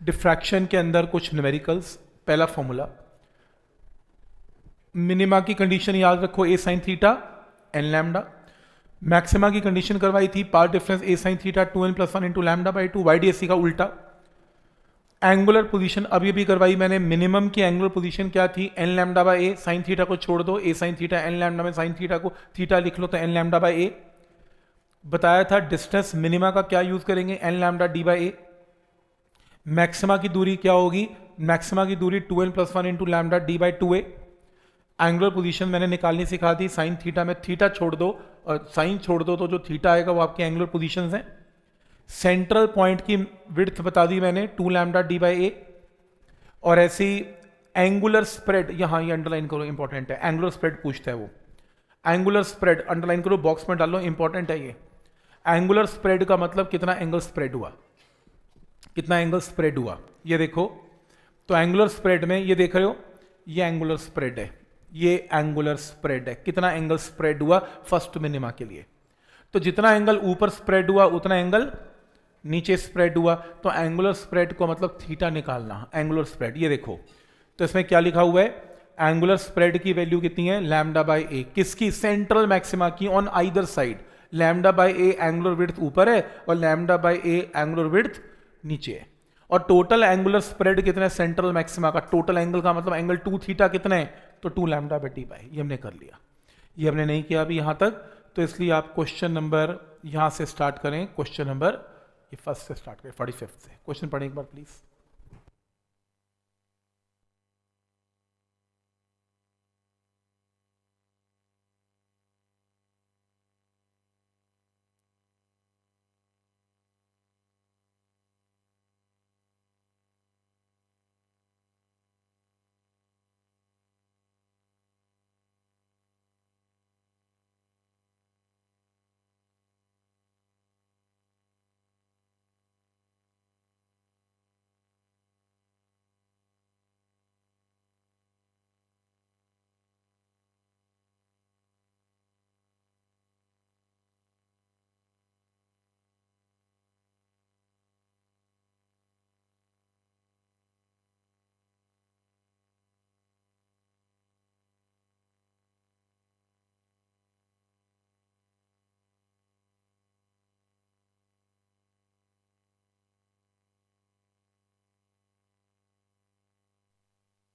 Diffraction के अंदर कुछ न्यूमेरिकल्स। पहला फॉर्मूला, मिनिमा की कंडीशन याद रखो a sine theta n lambda. Maxima की कंडीशन करवाई थी path difference a sine theta 2n+1 into lambda by 2, YDSC का उल्टा। एंगुलर पोजीशन अभी अभी करवाई मैंने, मिनिमम की एंगुलर पोजीशन क्या थी, n lambda by a. Sine theta को छोड़ दो, a sine theta n lambda में साइन थीटा को थीटा लिख लो तो एन लैम्डा बाई ए। बताया था डिस्टेंस मिनिमा का क्या यूज करेंगे, n lambda D by a. Maxima की दूरी क्या होगी, मैक्सिमा की दूरी 2n+1 into lambda D by 2a। Angular position मैंने निकालनी सिखा दी, साइन थीटा में थीटा छोड़ दो और साइन छोड़ दो तो जो थीटा आएगा वो आपके एंगुलर पोजीशंस हैं। सेंट्रल पॉइंट की विड्थ बता दी मैंने 2 लैम्डा डी बाई ए। और ऐसी एंगुलर स्प्रेड, यहां ये अंडरलाइन करो इंपॉर्टेंट है, एंगुलर स्प्रेड पूछता है वो। एंगुलर स्प्रेड अंडरलाइन करो, बॉक्स में डालो, इंपॉर्टेंट है ये। एंगुलर स्प्रेड का मतलब कितना एंगल स्प्रेड हुआ, कितना एंगल स्प्रेड हुआ, ये देखो। तो एंगुलर स्प्रेड में ये देख रहे हो, ये एंगुलर स्प्रेड है, ये एंगुलर स्प्रेड है, कितना एंगल स्प्रेड हुआ फर्स्ट मिनिमा के लिए। तो जितना एंगल ऊपर स्प्रेड हुआ उतना एंगल नीचे स्प्रेड हुआ। तो एंगुलर स्प्रेड को मतलब थीटा निकालना, एंगुलर स्प्रेड ये देखो। तो इसमें क्या लिखा हुआ है, एंगुलर स्प्रेड की वैल्यू कितनी है, लैम्डा बाई ए। किसकी, सेंट्रल मैक्सिमा की, on either side. Lambda by A angular width ऊपर है और lambda by A angular width नीचे है। और टोटल एंगुलर स्प्रेड कितना है सेंट्रल मैक्सिमा का, टोटल एंगल का मतलब एंगल 2 थीटा कितना है, तो 2 लैम्डा बाई डी बाई। ये हमने कर लिया, ये हमने नहीं किया अभी यहां तक। तो इसलिए आप क्वेश्चन नंबर यहां से स्टार्ट करें, क्वेश्चन नंबर ये फर्स्ट से स्टार्ट करें, 45 से। क्वेश्चन पढ़ें एक बार प्लीज।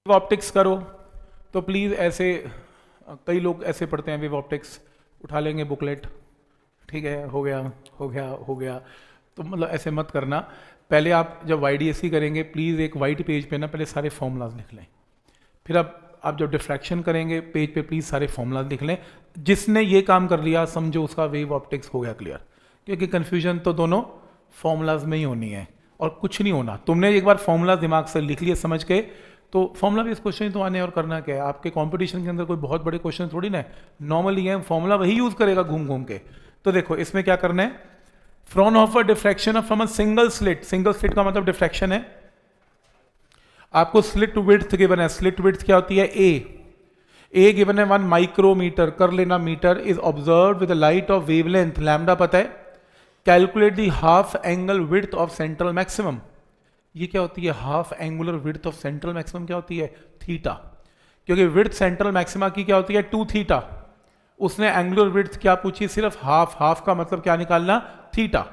वेव ऑप्टिक्स करो तो प्लीज ऐसे, कई लोग ऐसे पढ़ते हैं वेव ऑप्टिक्स, उठा लेंगे बुकलेट, ठीक है हो गया हो गया हो गया। तो मतलब ऐसे मत करना। पहले आप जब YDSC करेंगे प्लीज़ एक वाइट पेज पे ना पहले सारे फॉर्मूलाज लिख लें। फिर आप जब डिफ्रैक्शन करेंगे पेज पे प्लीज़ सारे फॉर्मूलाज लिख लें। जिसने ये काम कर लिया समझो उसका वेव ऑप्टिक्स हो गया क्लियर, क्योंकि कन्फ्यूजन तो दोनों फॉर्मूलाज में ही होनी है और कुछ नहीं होना। तुमने एक बार फॉर्मूला दिमाग से लिख लिए समझ के, तो फॉर्मूला भी इस क्वेश्चन तो आने और करना क्या है। आपके कंपटीशन के अंदर कोई बहुत बड़े क्वेश्चन थोड़ी ना है, नॉर्मली है, फॉर्मूला वही यूज करेगा घूम घूम के। तो देखो इसमें क्या करना है, Fraunhofer diffraction from a single slit, single slit का मतलब डिफ्रैक्शन है। आपको स्लिट विड्थ गिवन है, स्लिट विड्थ क्या होती है, ए गिवन है 1 माइक्रोमीटर, कर लेना metre, is observe with light of wavelength, lambda पता है। Calculate the half angle width of central maximum, ये क्या होती है, half angular width of central maximum क्या होती है, थीटा। क्योंकि विड्थ सेंट्रल मैक्सिमा की क्या होती है 2 थीटा, उसने एंगुलर विड्थ क्या पूछी, सिर्फ हाफ, हाफ का मतलब क्या निकालना, थीटा।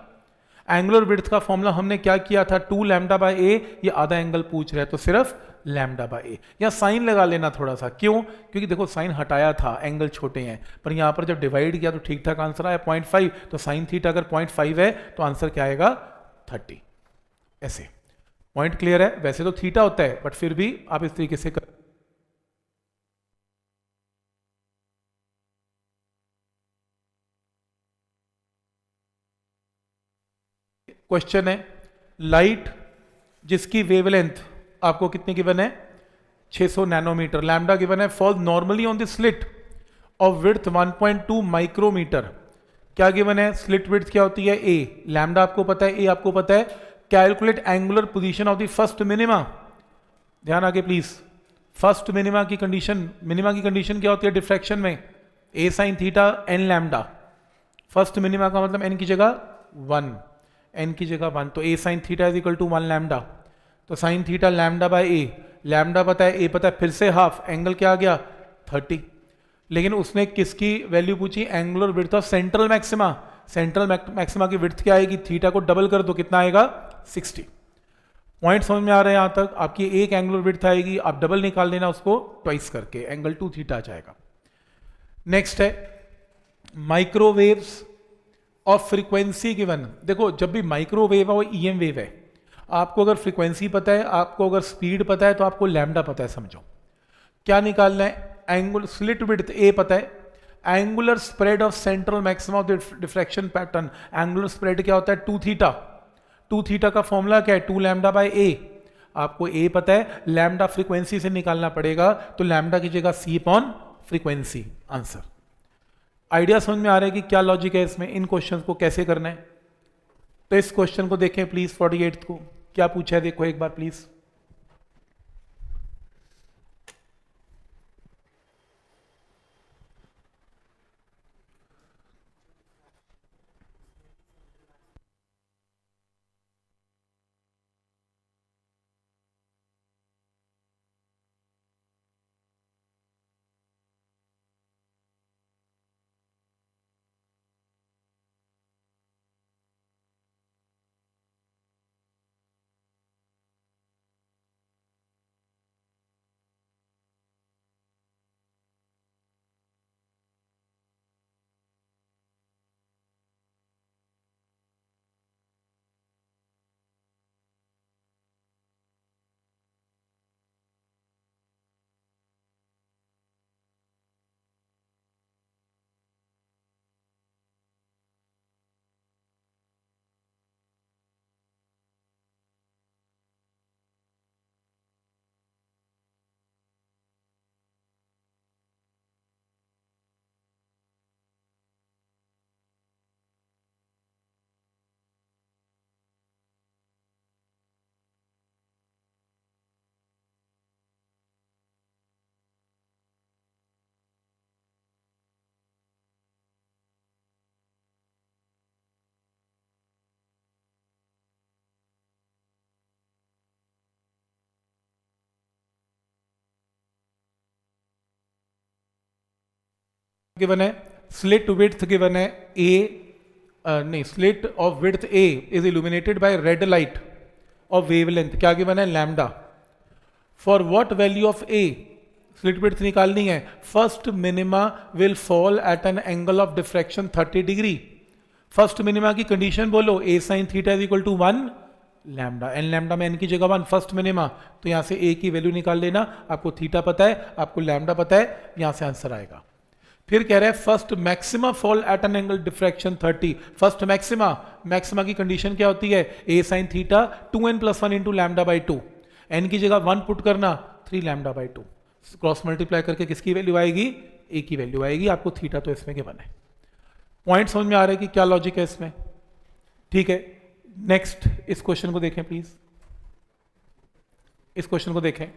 एंगुलर विड्थ का फॉर्मूला हमने क्या किया था 2 लैम्डा बाई ए, ये आधा एंगल पूछ रहे हैं तो सिर्फ लैम्डा बाई ए। या साइन लगा लेना थोड़ा सा, क्यों, क्योंकि देखो साइन हटाया था, एंगल छोटे हैं, पर यहां पर जब डिवाइड किया तो ठीक ठाक आंसर आया 0.5, तो साइन थीटा अगर 0.5 है तो आंसर क्या आएगा 30। ऐसे पॉइंट क्लियर है। वैसे तो थीटा होता है बट फिर भी आप इस तरीके से कर। क्वेश्चन है, लाइट जिसकी वेवलेंथ आपको कितनी गिवन है 600 नैनोमीटर, लैम्डा गिवन है, fall normally on the slit of width 1.2 micrometre. क्या गिवन है, स्लिट विड्थ क्या होती है ए, लैम्डा आपको पता है, ए आपको पता है। Calculate angular position of the first minima, ध्यान आगे प्लीज। फर्स्ट मिनिमा की कंडीशन, मिनिमा की कंडीशन क्या होती है डिफ्रैक्शन में, a sine theta n lambda. First minima का मतलब एन की जगह 1, एन की जगह 1, तो a sine theta is equal to 1 lambda. तो sine theta lambda by a, lambda पता है, ए पता है, फिर से हाफ, एंगल क्या आ गया 30। लेकिन उसने किसकी वैल्यू पूछी, angular width of central maxima. Central maxima की विड्थ क्या आएगी, थीटा को डबल कर दो, कितना आएगा 60। पॉइंट समझ में आ रहा है यहां तक। आपकी एक एंगुलर विड्थ आएगी, आप डबल निकाल लेना उसको ट्वाइस करके, एंगल 2 थीटा आ जाएगा। नेक्स्ट है माइक्रोवेव्स ऑफ फ्रीक्वेंसी गिवन। देखो जब भी माइक्रोवेव और ईएम वेव है, आपको अगर फ्रीक्वेंसी पता है, आपको अगर स्पीड पता है, तो आपको लैम्डा पता है, समझो क्या निकालना है, एंगुलर स्लिट विड्थ ए पता है, angular spread of central maximum of diffraction pattern, angular spread क्या होता है 2 थीटा। 2 थीटा का फॉर्मूला क्या है, 2 लैम्डा बाय ए। आपको ए पता है, लैम्डा फ्रीक्वेंसी से निकालना पड़ेगा, तो लैम्डा की जगह सी अपॉन फ्रीक्वेंसी, आंसर। आइडिया समझ में आ रहा है कि क्या लॉजिक है इसमें, इन क्वेश्चंस को कैसे करना है। तो इस क्वेश्चन को देखें प्लीज, 48 को क्या पूछा है देखो एक बार प्लीज। गिवन है स्लिट विड्थ गिवन है ए, नहीं slit of width a is illuminated by red light of wavelength, क्या गिवन है lambda. For what value of a, slit width निकालनी है, first minima will fall at an angle of diffraction 30 degree. First minima की condition बोलो, a sine theta is equal to 1 lambda, n lambda में n की जगह 1, first minima, तो यहां से ए की वैल्यू निकाल लेना, आपको थीटा पता है, आपको लैम्डा पता है, यहां से आंसर आएगा। फिर कह रहे हैं first maxima fall at an angle diffraction 30। First maxima, maxima की कंडीशन क्या होती है, a sine theta 2n + 1 into lambda by 2, n की जगह 1 पुट करना, 3 लैम्डा बाई 2, क्रॉस मल्टीप्लाई करके किसकी वैल्यू आएगी, ए की वैल्यू आएगी, आपको थीटा तो इसमें गिवन है। पॉइंट समझ में आ रहा है कि क्या लॉजिक है इसमें, ठीक है। नेक्स्ट इस क्वेश्चन को देखें प्लीज, इस क्वेश्चन को देखें।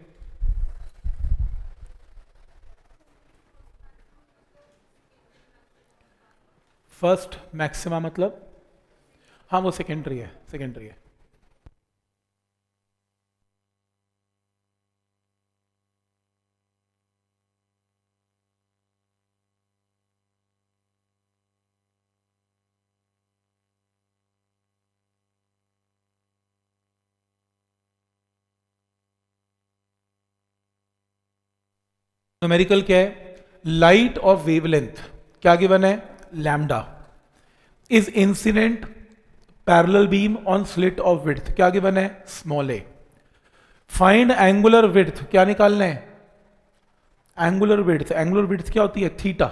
फर्स्ट मैक्सिमा मतलब, हाँ वो सेकेंडरी है, सेकेंडरी है। न्यूमेरिकल क्या है, लाइट ऑफ वेवलेंथ क्या गिवन है, lambda is incident parallel beam on slit of width, क्या गिवन है, स्मॉल ए। फाइंड एंगुलर विड्थ, क्या निकालना है, एंगुलर विड्थ, एंगुलर विड्थ क्या होती है, थीटा,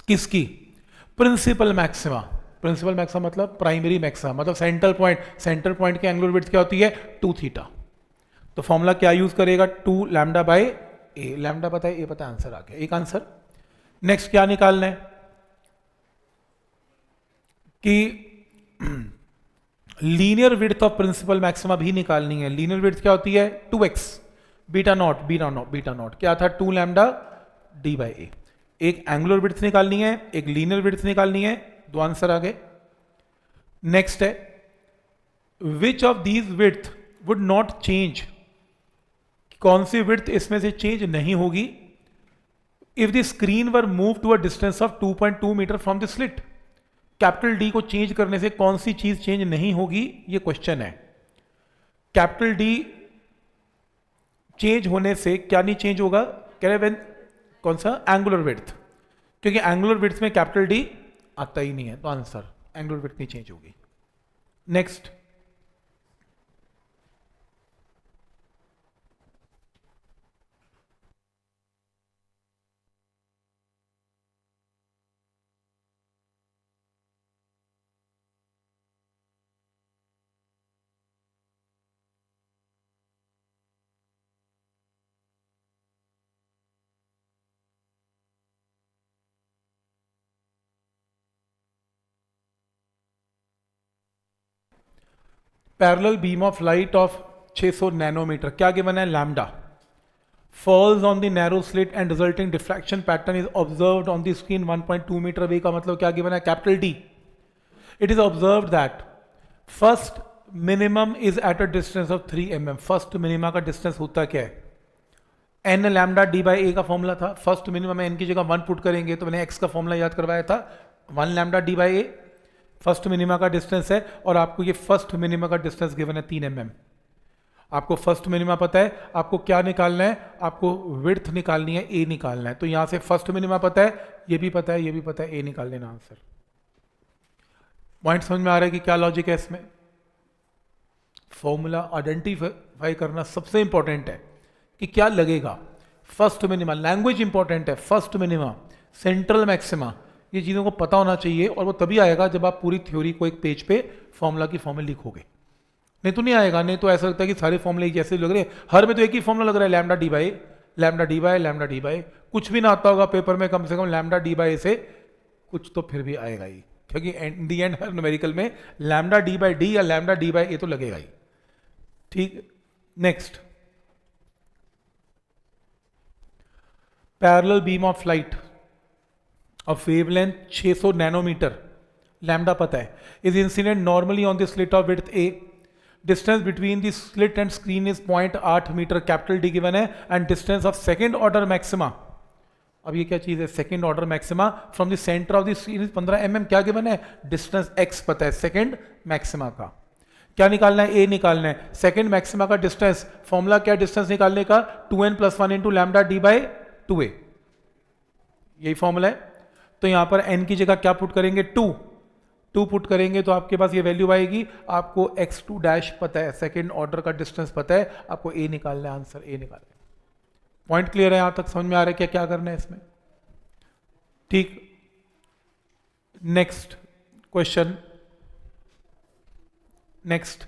किसकी, प्रिंसिपल मैक्सिमा। प्रिंसिपल मैक्सिमा मतलब प्राइमरी मैक्सिमा, मतलब सेंटर पॉइंट, सेंटर पॉइंट की एंगुलर विड्थ क्या होती है 2 थीटा। तो फॉर्मूला क्या यूज करेगा, 2 लैम्डा बाय ए, लैम्डा पता है, ए पता है, आंसर आ गया, एक आंसर। नेक्स्ट क्या निकालना है कि linear width of principal maxima भी निकालनी है। लीनियर विड्थ क्या होती है 2x beta not, beta not क्या था 2 लैम्डा डी बाई ए। एक एंगुलर विड्थ निकालनी है, एक लीनियर विड्थ निकालनी है, 2 आंसर आ गए। नेक्स्ट है which of these width would not change, कौन सी विड्थ इसमें से चेंज नहीं होगी, if the screen were move to a distance of 2.2 metre from the slit. Capital D को चेंज करने से कौन सी चीज चेंज नहीं होगी, ये क्वेश्चन है। कैपिटल डी चेंज होने से क्या नहीं चेंज होगा, कह रहे व्हेन, कौन सा, एंगुलर विड्थ, क्योंकि एंगुलर विड्थ में कैपिटल डी आता ही नहीं है, तो आंसर एंगुलर विड्थ नहीं चेंज होगी। Next, parallel beam of light of 600 nanometre, क्या गिवन है, lambda, falls on the narrow slit and resulting diffraction pattern is observed on the screen 1.2 meter away, का मतलब क्या गिवन है, capital D. It is observed that first minimum is at a distance of 3 mm। First minima का distance होता क्या है, n lambda D by ए का formula था, फर्स्ट मिनिमम में n की जगह 1 पुट करेंगे तो मैंने x का फॉर्मूला याद करवाया था, 1 lambda D by A first minima का डिस्टेंस है, और आपको ये फर्स्ट मिनिमा का डिस्टेंस गिवन है 3 mm। आपको फर्स्ट मिनिमा पता है, आपको क्या निकालना है, आपको विड्थ निकालनी है, ए निकालना है, तो यहां से फर्स्ट मिनिमा पता है, ये भी पता है, ये भी पता है, ए निकाल लेना आंसर। पॉइंट समझ में आ रहा है कि क्या लॉजिक है इसमें। फॉर्मूला आइडेंटिफाई करना सबसे इंपॉर्टेंट है कि क्या लगेगा, फर्स्ट मिनिमा, लैंग्वेज इंपॉर्टेंट है, फर्स्ट मिनिमा, सेंट्रल मैक्सिमा, ये चीज़ों को पता होना चाहिए, और वो तभी आएगा जब आप पूरी थ्योरी को एक पेज पे फॉर्मूला की फॉर्म में लिखोगे, नहीं तो नहीं आएगा। नहीं तो ऐसा लगता है कि सारे फॉर्मूले जैसे लग रहे हैं, हर में तो एक ही फॉर्मूला लग रहा है, lambda D by, lambda D by, lambda D by, कुछ भी ना आता होगा पेपर में, कम से कम लैम्डा डी बाई से कुछ तो फिर भी आएगा ही, क्योंकि इन दी एंड हर न्यूमेरिकल में लैम्डा डी बाई डी या लैम्डा डी बाई ए तो लगेगा ही। ठीक, next, parallel beam of light of wavelength 600 nanometre, lambda पता है, is incident normally on the slit of width a, distance between the slit and screen is 0.8 metre, capital D given है, and distance of second order maxima, अब ये क्या चीज है, second order maxima from the centre of the screen is 15 mm, क्या given है, distance x पता है, सेकंड मैक्सिमा का क्या निकालना है, a निकालना है, सेकंड मैक्सिमा का डिस्टेंस, फॉर्मूला क्या डिस्टेंस निकालने का, 2n + 1 into lambda D by 2a, यही फॉर्मूला है। तो यहां पर n की जगह क्या पुट करेंगे, 2 पुट करेंगे तो आपके पास ये वैल्यू आएगी, आपको x2 डैश पता है, सेकंड ऑर्डर का डिस्टेंस पता है, आपको a निकालना है, आंसर a निकालना है। पॉइंट क्लियर है, यहां तक समझ में आ रहा है क्या क्या करना है इसमें। ठीक, नेक्स्ट क्वेश्चन, नेक्स्ट,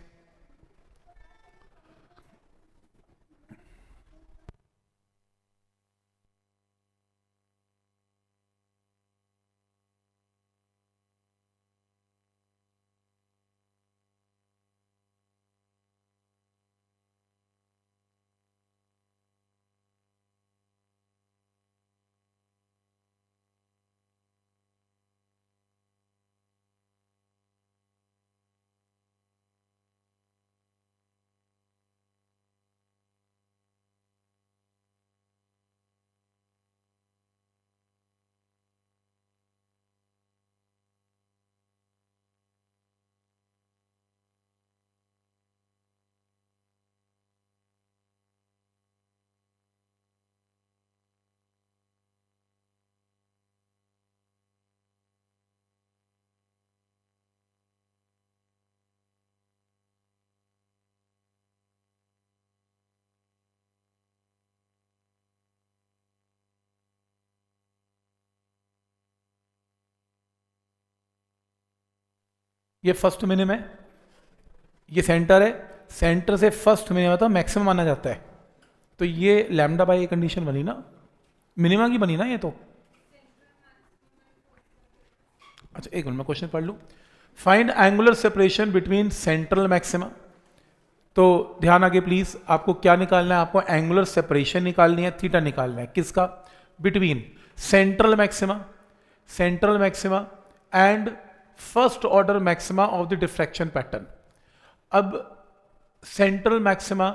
ये फर्स्ट मिनिमम है, ये सेंटर है, सेंटर से फर्स्ट मिनिमम तो मैक्सिमम माना जाता है, तो ये लैम्डा बाई ए कंडीशन बनी ना, मिनिमम की बनी ना ये तो। अच्छा एक मिनट मैं क्वेश्चन पढ़ लूँ, find angular separation between central maxima, तो ध्यान आगे प्लीज, आपको क्या निकालना है, आपको एंगुलर सेपरेशन निकालनी है, थीटा निकालना है, किसका, between central maxima and first order maxima of the diffraction pattern. अब सेंट्रल मैक्सिमा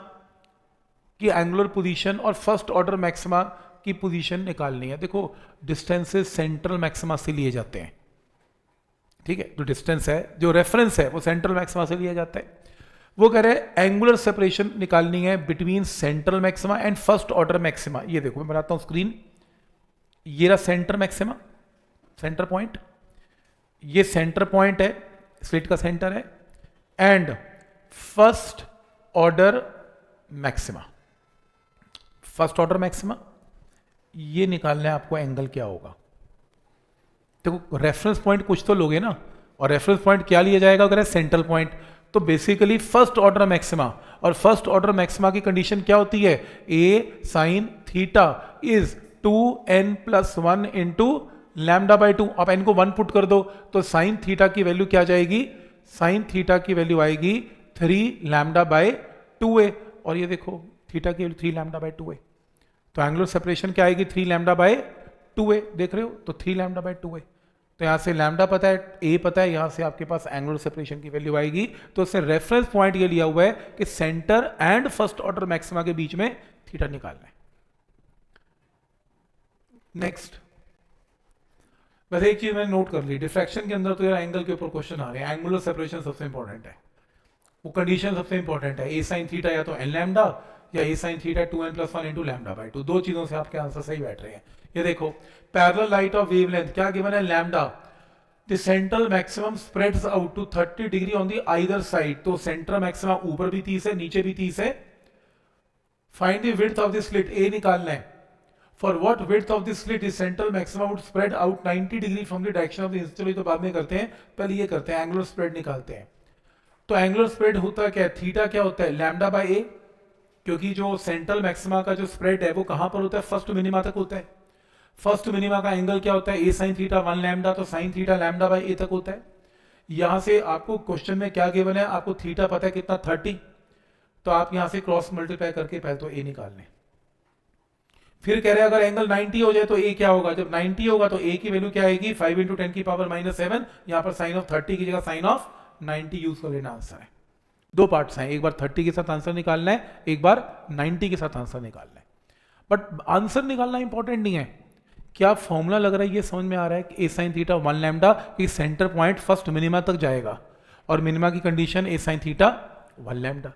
की एंगुलर पोजीशन और फर्स्ट ऑर्डर मैक्सिमा की पोजीशन निकालनी है। देखो डिस्टेंसेस सेंट्रल मैक्सिमा से लिए जाते हैं, ठीक है, जो डिस्टेंस है, जो रेफरेंस है वो सेंट्रल मैक्सिमा से लिया जाता है। वो कह रहे हैं एंगुलर सेपरेशन निकालनी है between central maxima and first order maxima. ये देखो मैं बनाता हूं स्क्रीन, ये रहा सेंटर मैक्सिमा, सेंटर पॉइंट, ये सेंटर पॉइंट है, स्लिट का सेंटर है, and first order maxima, first order maxima, ये निकालना है आपको एंगल क्या होगा। देखो रेफरेंस पॉइंट कुछ तो लोगे ना, और रेफरेंस पॉइंट क्या लिया जाएगा अगर है सेंट्रल पॉइंट, तो बेसिकली फर्स्ट ऑर्डर मैक्सिमा, और फर्स्ट ऑर्डर मैक्सिमा की कंडीशन क्या होती है, a sine theta is 2n+1 into lambda by 2। आप n को 1 पुट कर दो तो साइन थीटा की वैल्यू क्या जाएगी, साइन थीटा की वैल्यू आएगी 3 लैम्डा बाई 2a, और ये देखो थीटा की वैल्यू 3 लैम्डा बाई 2a, तो एंगुलर सेपरेशन क्या आएगी 3 लैम्डा बाई 2a, देख रहे हो, तो 3 लैम्डा बाई 2a, तो यहां से लैम्डा पता है, ए पता है, यहां से आपके पास एंगुलर सेपरेशन की वैल्यू आएगी। तो इससे रेफरेंस पॉइंट ये लिया हुआ है कि centre and first order maxima के बीच में थीटा निकालना है। नेक्स्ट, वैसे एक चीज मैंने नोट कर ली, डिफ्रैक्शन के अंदर तो यार एंगल के ऊपर क्वेश्चन आ रहे हैं, एंगुलर सेपरेशन सबसे इंपॉर्टेंट है, वो कंडीशन सबसे इंपॉर्टेंट है, ए साइन थीटा या तो एन लैम्डा या a sine theta 2n+1 into lambda by 2, दो चीजों से आपके आंसर सही बैठ रहे हैं। ये देखो पैरेलल लाइट ऑफ वेवलेंथ क्या गिवन है, lambda, the central maximum spreads out to 30 degree on the either side, तो सेंट्रल मैक्सिमम ऊपर भी 30 है नीचे भी 30 है। Find the width of the slit, a निकालना है, for what width of the slit is central maximum would spread out 90 degree from the direction of the incident, चलो ये तो बाद में करते हैं, पहले ये करते हैं, एंगुलर स्प्रेड निकालते हैं। तो एंगुलर स्प्रेड होता क्या है, थीटा क्या होता है, लैम्डा बाई ए, क्योंकि जो सेंट्रल मैक्सिमा का जो स्प्रेड है वो कहां पर होता है, फर्स्ट मिनिमा तक होता है। फर्स्ट मिनिमा का एंगल क्या होता है, ए साइन थीटा 1 लैम्डा, तो साइन थीटा लैम्डा बाई ए तक होता है। यहां से आपको क्वेश्चन में क्या गिवन है, आपको थीटा पता है कितना 30, तो आप यहां से क्रॉस मल्टीप्लाई करके पहले तो ए निकाल लें। फिर कह रहे हैं अगर एंगल 90 हो जाए तो ए क्या होगा, जब 90 होगा तो ए की वैल्यू क्या आएगी 5 × 10⁻⁷, यहां पर साइन ऑफ 30 की जगह साइन ऑफ 90 यूज कर लेना, आंसर है। दो पार्ट्स हैं, एक बार 30 के साथ आंसर निकालना है, एक बार 90 के साथ आंसर निकालना है। बट आंसर निकालना इंपॉर्टेंट नहीं है, क्या फॉर्मूला लग रहा है ये समझ में आ रहा है कि ए साइन थीटा 1 लैम्डा की सेंटर पॉइंट फर्स्ट मिनिमा तक जाएगा, और मिनिमा की कंडीशन ए साइन थीटा 1 लैम्डा,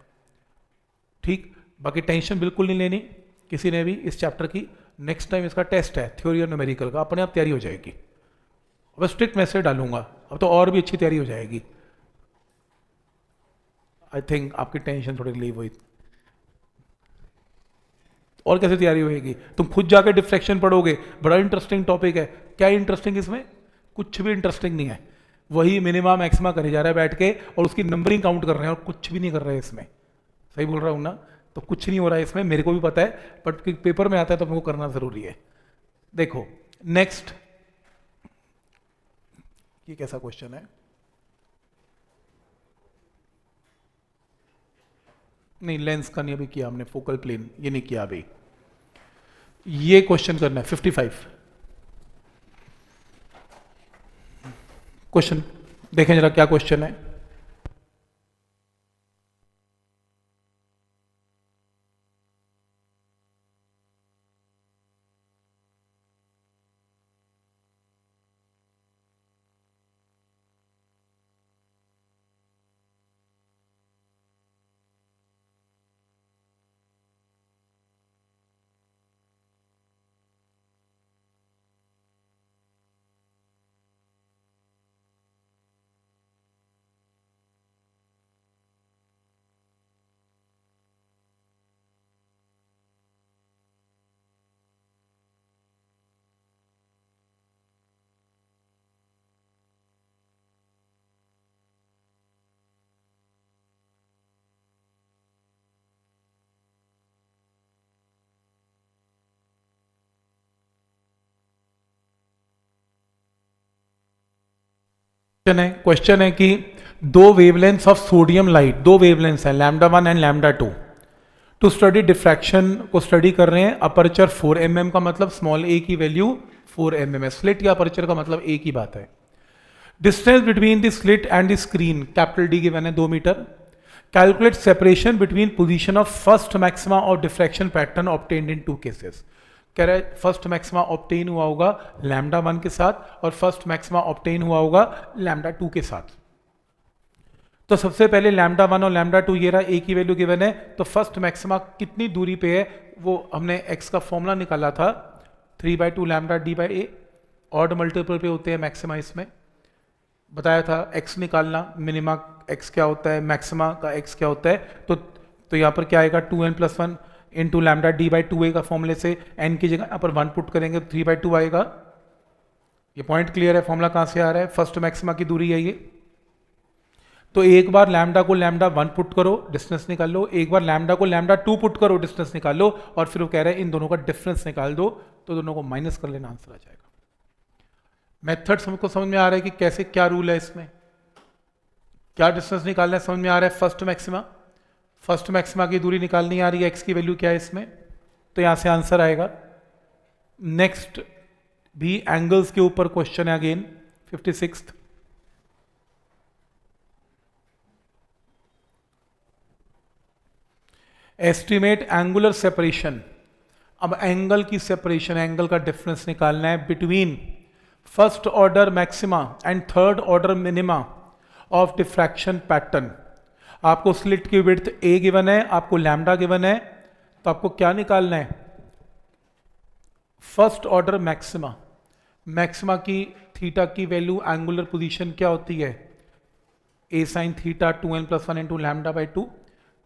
ठीक। बाकी टेंशन बिल्कुल नहीं लेनी किसी ने भी इस चैप्टर की, नेक्स्ट टाइम इसका टेस्ट है थ्योरी और न्यूमेरिकल का, अपने आप तैयारी हो जाएगी। अब स्ट्रिक्ट मैसेज डालूंगा, अब तो और भी अच्छी तैयारी हो जाएगी। आई थिंक आपकी टेंशन थोड़ी रिलीव हुई। और कैसे तैयारी होगी, तुम खुद जाकर डिफ्रैक्शन पढ़ोगे, बड़ा इंटरेस्टिंग टॉपिक है। क्या इंटरेस्टिंग इसमें, कुछ भी इंटरेस्टिंग नहीं है, वही मिनिमा मैक्सिमा करे जा रहा है बैठ के, और उसकी नंबरिंग काउंट कर रहे हैं, और कुछ भी नहीं कर रहे हैं इसमें। सही बोल रहा हूं ना, तो कुछ नहीं हो रहा है इसमें, मेरे को भी पता है, बट पेपर में आता है तो हमको करना जरूरी है। देखो नेक्स्ट, ये कैसा क्वेश्चन है, नहीं लेंस का नहीं अभी किया हमने, फोकल प्लेन ये नहीं किया अभी, ये क्वेश्चन करना है 55 क्वेश्चन, देखें जरा क्या क्वेश्चन है। क्वेश्चन है कि दो वेवलेंथ्स ऑफ सोडियम लाइट, दो वेवलेंथ्स हैं λ1 एंड λ2, टू स्टडी डिफ्रैक्शन को स्टडी कर रहे हैं। अपर्चर 4 mm का मतलब स्मॉल ए की वैल्यू 4 mm है, स्लिट या अपर्चर का मतलब एक ही बात है। Distance between the slit and the screen capital D given है 2 metre. Calculate separation between position of first maxima और diffraction pattern obtained in 2 cases. कह रहा है फर्स्ट मैक्सिमा ऑब्टेन हुआ होगा लैम्डा 1 के साथ और फर्स्ट मैक्सिमा ऑब्टेन हुआ होगा लैम्डा 2 के साथ। तो सबसे पहले लैम्डा 1 और लैम्डा 2 ये रहा, एक ही वैल्यू गिवन है, तो फर्स्ट मैक्सिमा कितनी दूरी पे है वो हमने x का फॉर्मूला निकाला था 3/2 lambda d by A, odd multiple पे होते हैं मैक्सिमा, इसमें बताया था x निकालना, मिनिमा x क्या होता है, मैक्सिमा का x क्या होता है, तो यहाँ पर क्या आएगा 2n+1 into lambda d by 2a का फॉर्मूले से n की जगह यहाँ पर 1 पुट करेंगे तो 3/2 आएगा। ये पॉइंट क्लियर है, फॉर्मूला कहाँ से आ रहा है, फर्स्ट मैक्सिमा की दूरी है ये। तो एक बार लैम्डा को लैम्डा 1 पुट करो, डिस्टेंस निकाल लो, एक बार लैम्डा को लैम्डा 2 पुट करो, डिस्टेंस निकाल लो, और फिर वो कह रहे हैं इन दोनों का डिफरेंस निकाल दो, तो दोनों को माइनस कर लेना, आंसर आ जाएगा। मेथड हमको समझ में आ रहा है कि कैसे क्या रूल है इसमें, क्या डिस्टेंस निकालना है समझ में आ रहा है। फर्स्ट मैक्सिमा की दूरी निकालनी आ रही है, एक्स की वैल्यू क्या है इसमें, तो यहां से आंसर आएगा। नेक्स्ट भी एंगल्स के ऊपर क्वेश्चन है again 56th। Estimate angular separation. अब एंगल की सेपरेशन, एंगल का डिफरेंस निकालना है between first order maxima and third order minima of diffraction pattern. आपको स्लिट की विड्थ a गिवन है, आपको लैम्डा गिवन है, तो आपको क्या निकालना है, फर्स्ट ऑर्डर मैक्सिमा। मैक्सिमा की थीटा की वैल्यू एंगुलर पोजीशन क्या होती है, a sin theta 2n+1 into lambda by 2।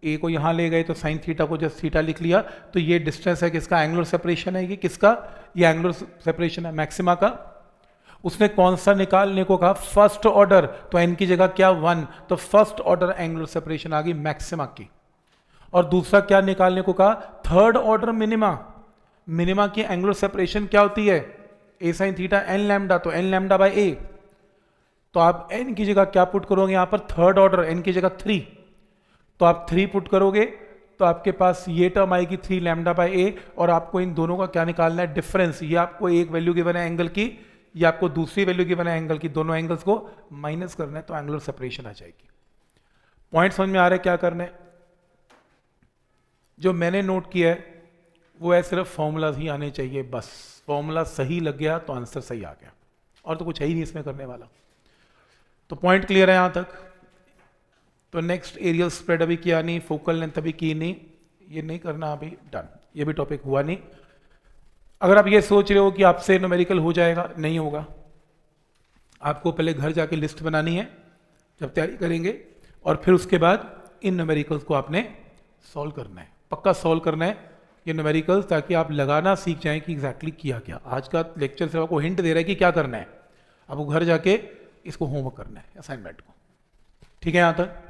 ए को यहां ले गए तो साइन थीटा को जस्ट थीटा लिख लिया, तो ये डिस्टेंस है किसका, एंगुलर सेपरेशन है, ये किसका, ये एंगुलर सेपरेशन है मैक्सिमा का। उसने कौन सा निकालने को कहा, फर्स्ट ऑर्डर, तो एन की जगह क्या 1, तो फर्स्ट ऑर्डर एंगुलर सेपरेशन आ गई मैक्सिमा की। और दूसरा क्या निकालने को कहा, थर्ड ऑर्डर मिनिमा। मिनिमा की एंगुलर सेपरेशन क्या होती है, a sine theta n lambda, तो एन लैम्डा बाई ए। तो आप एन की जगह क्या पुट करोगे यहां पर, थर्ड ऑर्डर, एन की जगह 3, तो आप 3 पुट करोगे तो आपके पास ये टर्म आएगी 3 लैम्डा बाई ए, और आपको इन दोनों का क्या निकालना है, डिफरेंस। ये आपको एक वैल्यू गिवन है एंगल की, ये आपको दूसरी वैल्यू गिवन है एंगल की, दोनों एंगल्स को माइनस करना है तो एंगुलर सेपरेशन आ जाएगी। पॉइंट समझ में आ रहा है क्या करना है। जो मैंने नोट किया है वो है सिर्फ फॉर्मूला ही आने चाहिए, बस फॉर्मूला सही लग गया तो आंसर सही आ गया, और तो कुछ है ही नहीं इसमें करने वाला। तो पॉइंट क्लियर है यहां तक। तो नेक्स्ट एरियल स्प्रेड अभी किया नहीं, फोकल लेंथ अभी की नहीं, ये नहीं करना अभी, डन, ये भी टॉपिक हुआ नहीं। अगर आप ये सोच रहे हो कि आपसे न्यूमेरिकल हो जाएगा, नहीं होगा। आपको पहले घर जाके लिस्ट बनानी है जब तैयारी करेंगे, और फिर उसके बाद इन न्यूमेरिकल्स को आपने सॉल्व करना है, पक्का सॉल्व करना है ये न्यूमेरिकल्स, ताकि आप लगाना सीख जाएं कि एग्जैक्टली किया क्या। आज का लेक्चर सिर्फ आपको हिंट दे रहा है कि क्या करना है, आपको घर जाके इसको होमवर्क करना है असाइनमेंट को। ठीक है यहाँ तक।